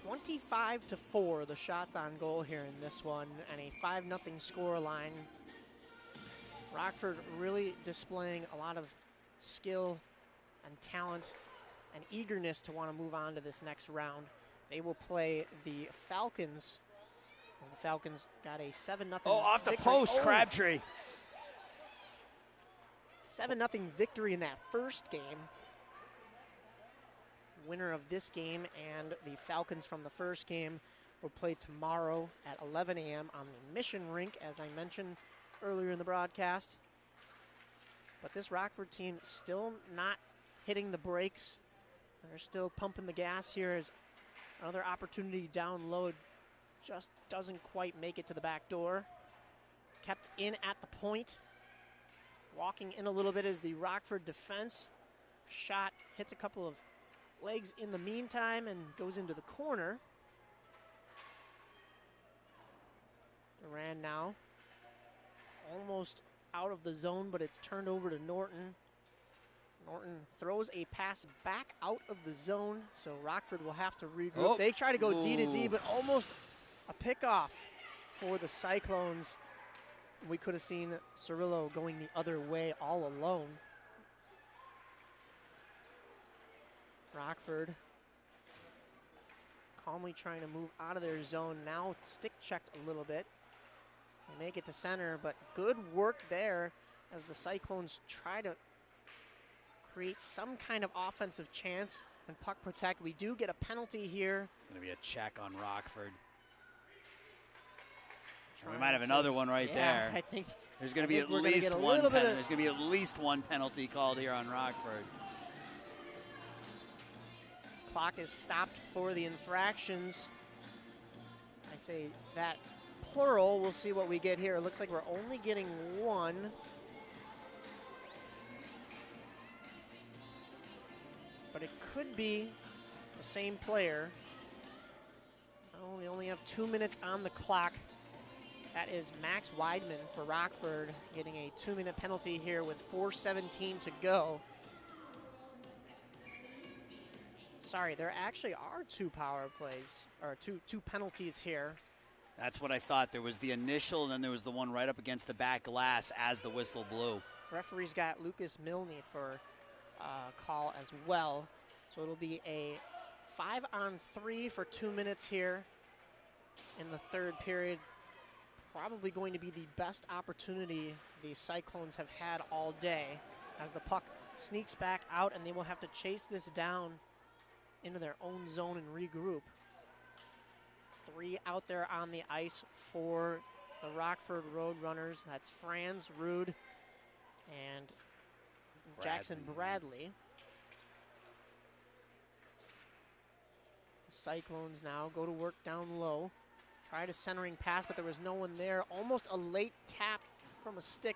25-4, the shots on goal here in this one, and a 5-0 scoreline. Rockford really displaying a lot of skill and talent and eagerness to want to move on to this next round. They will play the Falcons, as the Falcons got a 7-0 off the victory. post, Crabtree. 7-0 victory in that first game. Winner of this game and the Falcons from the first game will play tomorrow at 11 a.m. on the Mission Rink, as I mentioned earlier in the broadcast. But this Rockford team still not hitting the brakes. They're still pumping the gas here as another opportunity down low just doesn't quite make it to the back door. Kept in at the point. Walking in a little bit is the Rockford defense. Shot hits a couple of legs in the meantime and goes into the corner. now. Almost out of the zone, but it's turned over to Norton. Norton throws a pass back out of the zone, so Rockford will have to regroup. Oh. They try to go D to D, Ooh. but almost a pickoff for the Cyclones. We could have seen Cirillo going the other way all alone. Rockford calmly trying to move out of their zone. Now stick checked a little bit. They make it to center, but good work there as the Cyclones try to create some kind of offensive chance and puck protect. We do get a penalty here. It's going to be a check on Rockford. We might have another one right there. I think there's going to be at least one. There's going to be at least one penalty called here on Rockford. Clock is stopped for the infractions. I say that plural. We'll see what we get here. It looks like we're only getting one. But it could be the same player. Oh, we only have 2 minutes on the clock. That is Max Weidman for Rockford getting a 2-minute penalty here with 4:17 to go. Sorry, there actually are 2 power plays, or two penalties here. That's what I thought. There was the initial, and then there was the one right up against the back glass as the whistle blew. Referee's got Lucas Milne for call as well. So it'll be a 5-on-3 for 2 minutes here in the third period. Probably going to be the best opportunity the Cyclones have had all day as the puck sneaks back out, and they will have to chase this down into their own zone and regroup. 3 out there on the ice for the Rockford Roadrunners. That's Franz, Rude, and Jackson Bradley. The Cyclones now go to work down low. Tried a centering pass, but there was no one there. Almost a late tap from a stick.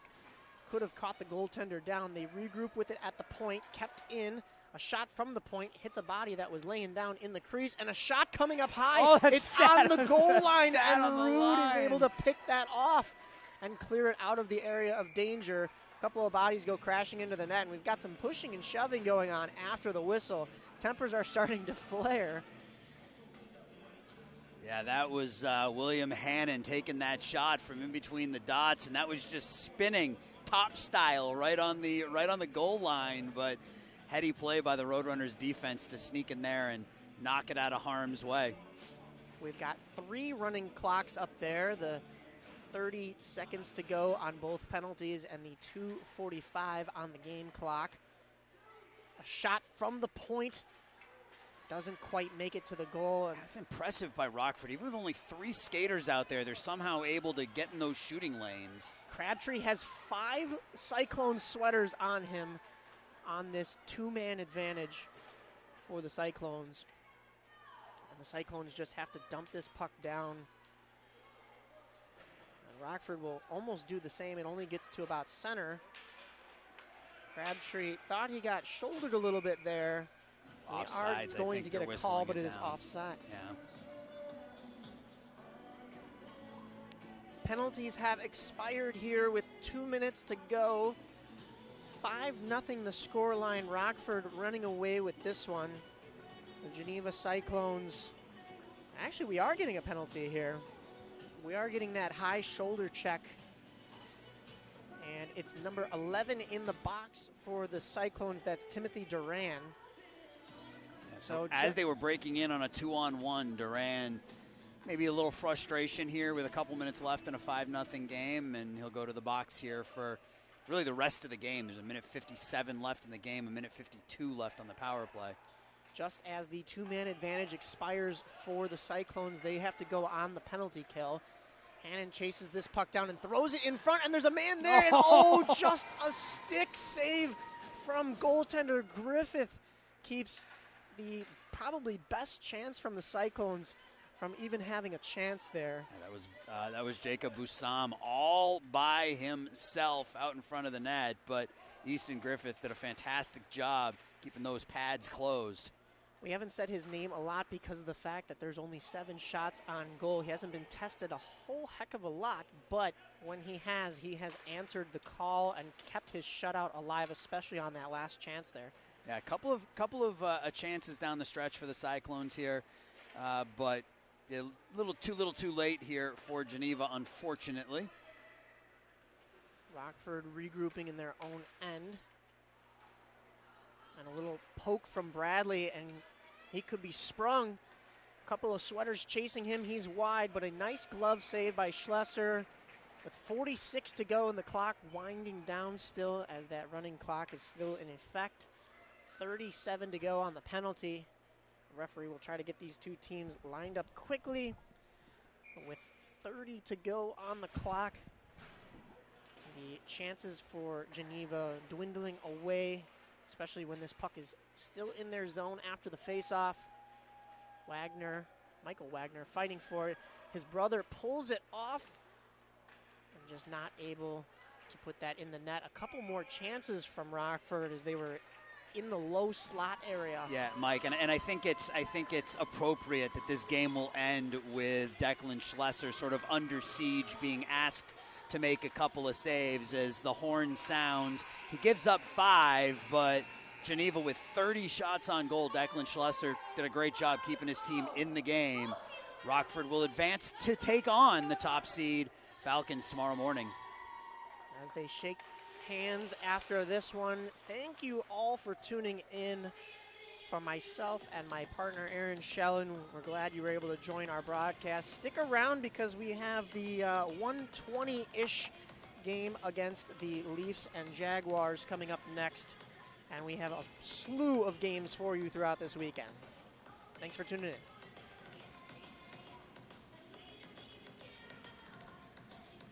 Could have caught the goaltender down. They regroup with it at the point, kept in. A shot from the point hits a body that was laying down in the crease, and a shot coming up high. Oh, it's on the goal line, and Rude Rude is able to pick that off and clear it out of the area of danger. A couple of bodies go crashing into the net, and we've got some pushing and shoving going on after the whistle. Tempers are starting to flare. Yeah, that was William Hannon taking that shot from in between the dots, and that was just spinning top style right on the goal line. But heady play by the Roadrunners defense to sneak in there and knock it out of harm's way. We've got 3 running clocks up there. The 30 seconds to go on both penalties and the 2:45 on the game clock. A shot from the point. Doesn't quite make it to the goal. That's impressive by Rockford. Even with only 3 skaters out there, they're somehow able to get in those shooting lanes. Crabtree has 5 Cyclone sweaters on him on this 2-man advantage for the Cyclones. And the Cyclones just have to dump this puck down. And Rockford will almost do the same. It only gets to about center. Crabtree thought he got shouldered a little bit there. Offsides, they are going to get a call, but it is offside. Yeah. Penalties have expired here with 2 minutes to go. 5-0 the scoreline. Rockford running away with this one. The Geneva Cyclones. Actually, we are getting a penalty here. We are getting that high shoulder check. And it's number 11 in the box for the Cyclones. That's Timothy Duran. So as they were breaking in on a 2-on-1, Duran, maybe a little frustration here with a couple minutes left in a 5-0 game, and he'll go to the box here for really the rest of the game. There's a minute 57 left in the game, a minute 52 left on the power play. Just as the 2-man advantage expires for the Cyclones, they have to go on the penalty kill. Hannon chases this puck down and throws it in front, and there's a man there, and just a stick save from goaltender Griffith keeps the probably best chance from the Cyclones from even having a chance there. Yeah, that was Jacob Bussam all by himself out in front of the net, but Easton Griffith did a fantastic job keeping those pads closed. We haven't said his name a lot because of the fact that there's only 7 shots on goal. He hasn't been tested a whole heck of a lot, but when he has answered the call and kept his shutout alive, especially on that last chance there. Yeah, a couple of chances down the stretch for the Cyclones here, but a little too late here for Geneva, unfortunately. Rockford regrouping in their own end. And a little poke from Bradley, and he could be sprung. A couple of sweaters chasing him. He's wide, but a nice glove save by Schlesser. With 46 to go and the clock winding down still as that running clock is still in effect. 37 to go on the penalty. The referee will try to get these two teams lined up quickly. With 30 to go on the clock, the chances for Geneva dwindling away, especially when this puck is still in their zone after the faceoff. Michael Wagner fighting for it. His brother pulls it off and just not able to put that in the net. A couple more chances from Rockford as they were in the low slot area. Yeah, Mike, and I think it's appropriate that this game will end with Declan Schlesser sort of under siege, being asked to make a couple of saves as the horn sounds. He gives up 5, but Geneva with 30 shots on goal. Declan Schlesser did a great job keeping his team in the game. Rockford will advance to take on the top seed Falcons tomorrow morning. As they shake hands after this one, thank you all for tuning in. For myself and my partner Aaron Schellen, we're glad you were able to join our broadcast. Stick around because we have the 120-ish game against the Leafs and Jaguars coming up next. And we have a slew of games for you throughout this weekend. Thanks for tuning in.